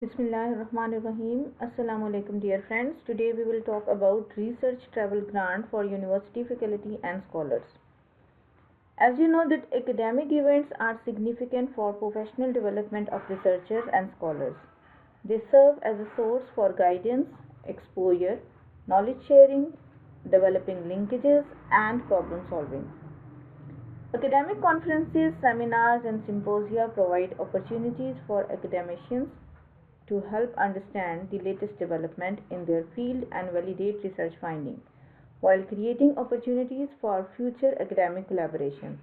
Bismillahirrahmanirrahim. Assalamu alaikum dear friends. Today we will talk about research travel grant for university faculty and scholars. As you know that academic events are significant for professional development of researchers and scholars. They serve as a source for guidance, exposure, knowledge sharing, developing linkages and problem solving. Academic conferences, seminars and symposia provide opportunities for academicians to help understand the latest development in their field and validate research findings, while creating opportunities for future academic collaboration.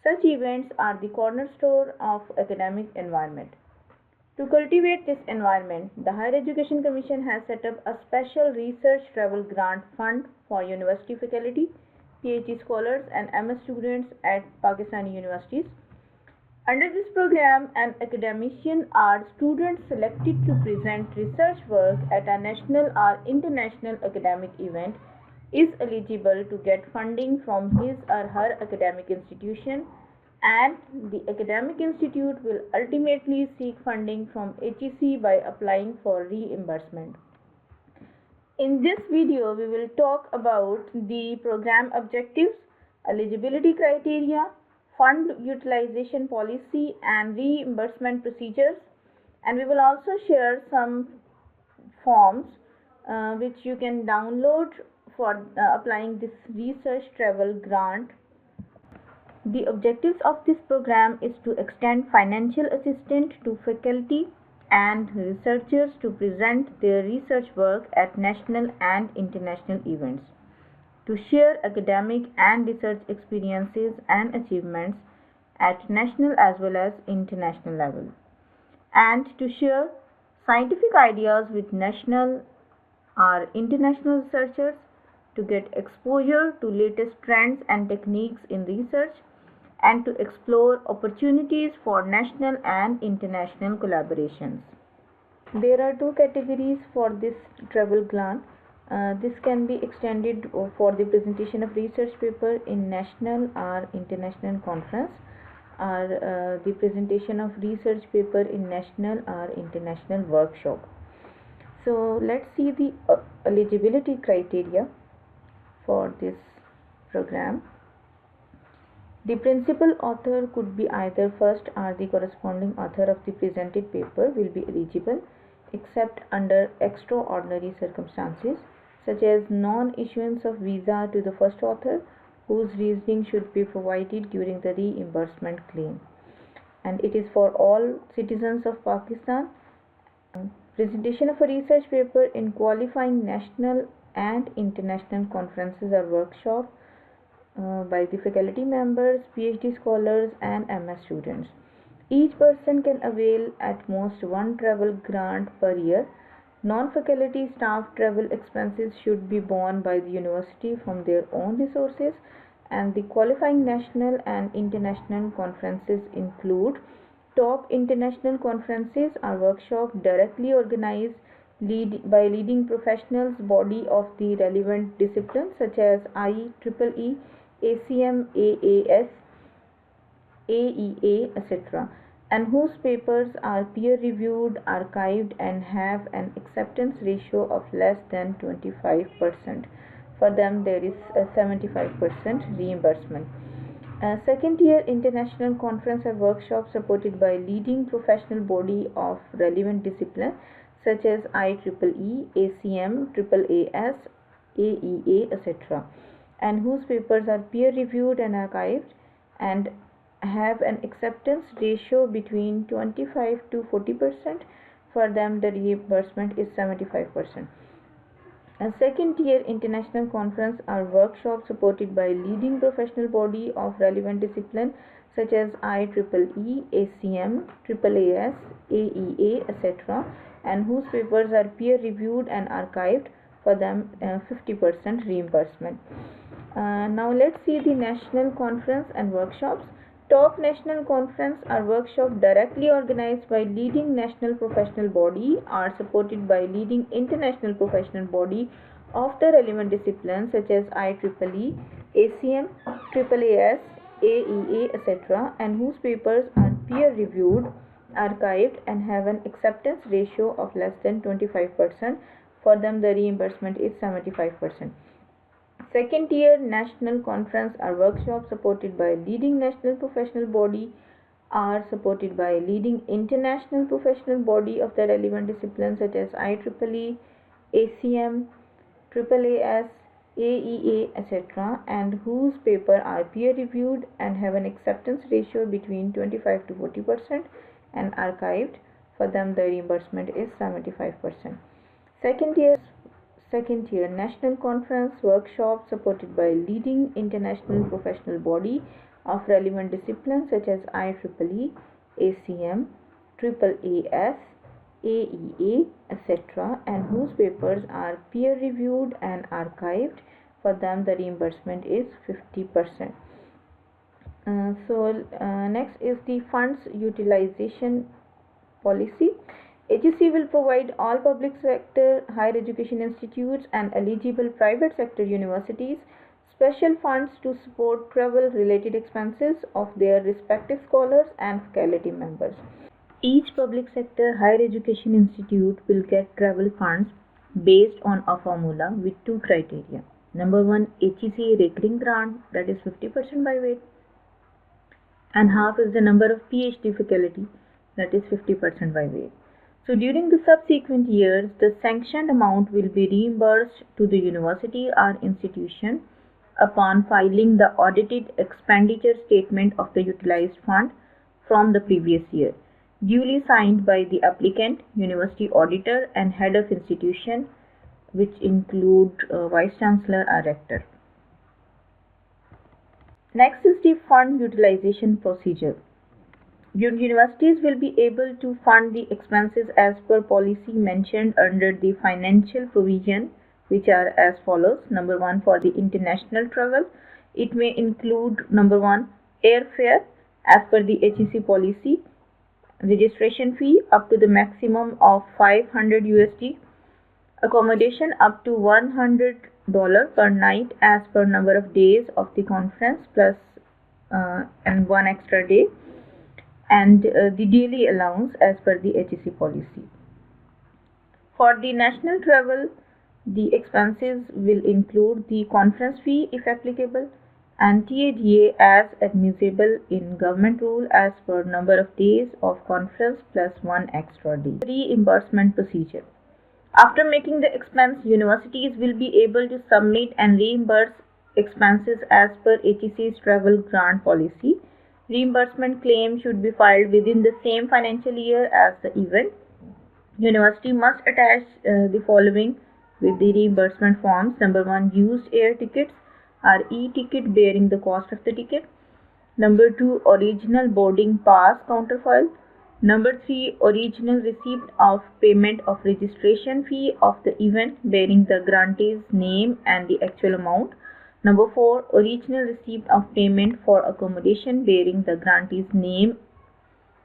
Such events are the cornerstone of academic environment. To cultivate this environment, the Higher Education Commission has set up a special research travel grant fund for university faculty, PhD scholars and MS students at Pakistani universities. Under this program, an academician or student selected to present research work at a national or international academic event is eligible to get funding from his or her academic institution, and the academic institute will ultimately seek funding from HEC by applying for reimbursement. In this video, we will talk about the program objectives, eligibility criteria, fund utilization policy and reimbursement procedures, and we will also share some forms which you can download for applying this research travel grant. The objectives of this program is to extend financial assistance to faculty and researchers to present their research work at national and international events, to share academic and research experiences and achievements at national as well as international level, and to share scientific ideas with national or international researchers, to get exposure to latest trends and techniques in research, and to explore opportunities for national and international collaborations. There are two categories for this travel grant. This can be extended for the presentation of research paper in national or international conference, or the presentation of research paper in national or international workshop. So let's see the eligibility criteria for this program. The principal author could be either first or the corresponding author of the presented paper will be eligible, except under extraordinary circumstances, such as non-issuance of visa to the first author, whose reasoning should be provided during the reimbursement claim. And it is for all citizens of Pakistan. Presentation of a research paper in qualifying national and international conferences or workshops by the faculty members, PhD scholars and MS students. Each person can avail at most one travel grant per year. Non-faculty staff travel expenses should be borne by the university from their own resources, and the qualifying national and international conferences include top international conferences or workshops directly organized by leading professionals body of the relevant disciplines such as IEEE, ACM, AAS, AEA, etc., and whose papers are peer reviewed, archived and have an acceptance ratio of less than 25%. For them there is a 75% reimbursement. Second tier international conference or workshop supported by leading professional body of relevant discipline such as IEEE, ACM, AAAS, AEA, etc., and whose papers are peer reviewed and archived and have an acceptance ratio between 25 to 40%. For them the reimbursement is 75%. A second tier international conference or workshop supported by leading professional body of relevant discipline such as IEEE, ACM, AAAS, AEA, etc., and whose papers are peer reviewed and archived. For them 50% reimbursement. Now let's see the national conference and workshops. Top national conference or workshop directly organized by leading national professional body are supported by leading international professional body of the relevant disciplines such as IEEE, ACM, AAAS, AEA, etc., and whose papers are peer reviewed archived and have an acceptance ratio of less than 25%. For them, the reimbursement is 75%. Second tier national conference or workshops supported by a leading national professional body are supported by a leading international professional body of the relevant discipline such as IEEE, ACM, AAAS, AEA, etc., and whose papers are peer reviewed and have an acceptance ratio between 25 to 40% and archived. For them, the reimbursement is 75%. Second tier national conference workshops supported by a leading international professional body of relevant disciplines such as IEEE, ACM, AAAS, AEA, etc., and whose papers are peer reviewed and archived. For them, the reimbursement is 50%. Next is the funds utilization policy. HEC will provide all public sector higher education institutes and eligible private sector universities special funds to support travel related expenses of their respective scholars and faculty members. Each public sector higher education institute will get travel funds based on a formula with two criteria. Number one, HEC recurring grant, that is 50% by weight, and half is the number of PhD faculty, that is 50% by weight. So during the subsequent years, the sanctioned amount will be reimbursed to the university or institution upon filing the audited expenditure statement of the utilized fund from the previous year, duly signed by the applicant, university auditor, and head of institution, which include vice chancellor or rector. Next is the fund utilization procedure. Universities will be able to fund the expenses as per policy mentioned under the financial provision, which are as follows. Number one, for the international travel, it may include number one, airfare as per the HEC policy, registration fee up to the maximum of 500 USD, accommodation up to $100 per night as per number of days of the conference plus and one extra day, and the daily allowance as per the HEC policy. For the national travel, the expenses will include the conference fee if applicable and TADA as admissible in government rule as per number of days of conference plus one extra day. Reimbursement procedure. After making the expense, universities will be able to submit and reimburse expenses as per HEC's travel grant policy. Reimbursement claim should be filed within the same financial year as the event. University must attach the following with the reimbursement forms. Number one, used air tickets or e-ticket bearing the cost of the ticket. Number two, original boarding pass counterfoil. Number three, original receipt of payment of registration fee of the event bearing the grantee's name and the actual amount. Number four, original receipt of payment for accommodation bearing the grantee's name,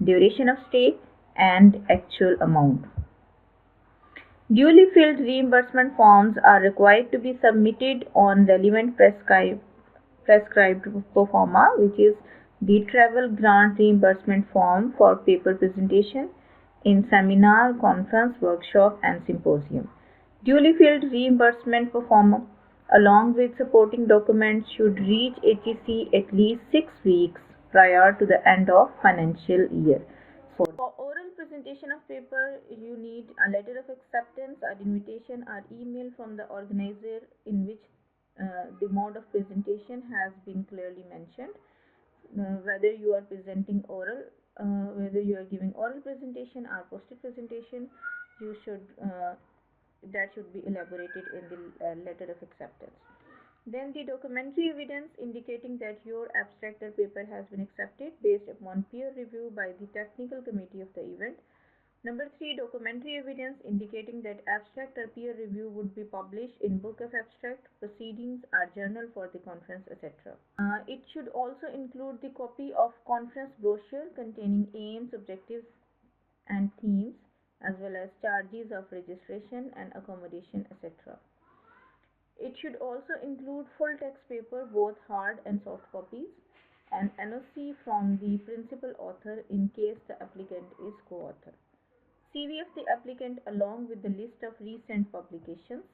duration of stay, and actual amount. Duly filled reimbursement forms are required to be submitted on relevant prescribed pro forma, which is the travel grant reimbursement form for paper presentation in seminar, conference, workshop, and symposium. Duly filled reimbursement pro forma along with supporting documents should reach HEC at least 6 weeks prior to the end of financial year. For oral presentation of paper, you need a letter of acceptance, an invitation, or email from the organizer in which the mode of presentation has been clearly mentioned. Whether you are presenting oral, whether you are giving oral presentation or posted presentation, you should that should be elaborated in the letter of acceptance. Then the documentary evidence indicating that your abstract or paper has been accepted based upon peer review by the technical committee of the event. Number three, documentary evidence indicating that abstract or peer review would be published in book of abstract, proceedings or journal for the conference, etc. It should also include the copy of conference brochure containing aims, objectives and themes as well as charges of registration and accommodation, etc. It should also include full text paper, both hard and soft copies, an NOC from the principal author in case the applicant is co-author. CV of the applicant along with the list of recent publications.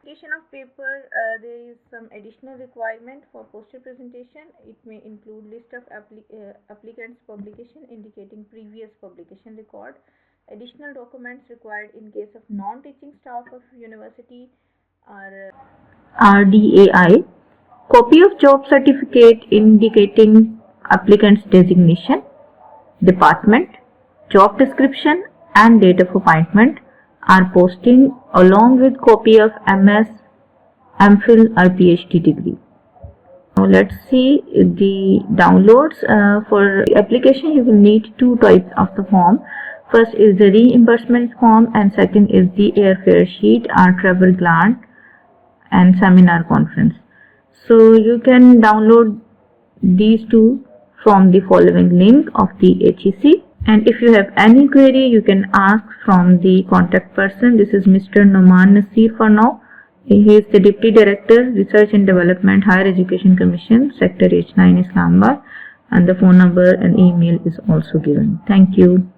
Application of paper, there is some additional requirement for poster presentation. It may include list of applicants' publication indicating previous publication record, additional documents required in case of non-teaching staff of university are RDAI, copy of job certificate indicating applicant's designation, department, job description and date of appointment are posting along with copy of MS, MPhil or PhD degree. Now let's see the downloads. For application you will need two types of the form. First is the reimbursement form and second is the airfare sheet or travel grant and seminar conference. So you can download these two from the following link of the HEC. And if you have any query, you can ask from the contact person. This is Mr. Noman Nasir for now. He is the Deputy Director, Research and Development, Higher Education Commission, Sector H9, Islamabad. And the phone number and email is also given. Thank you.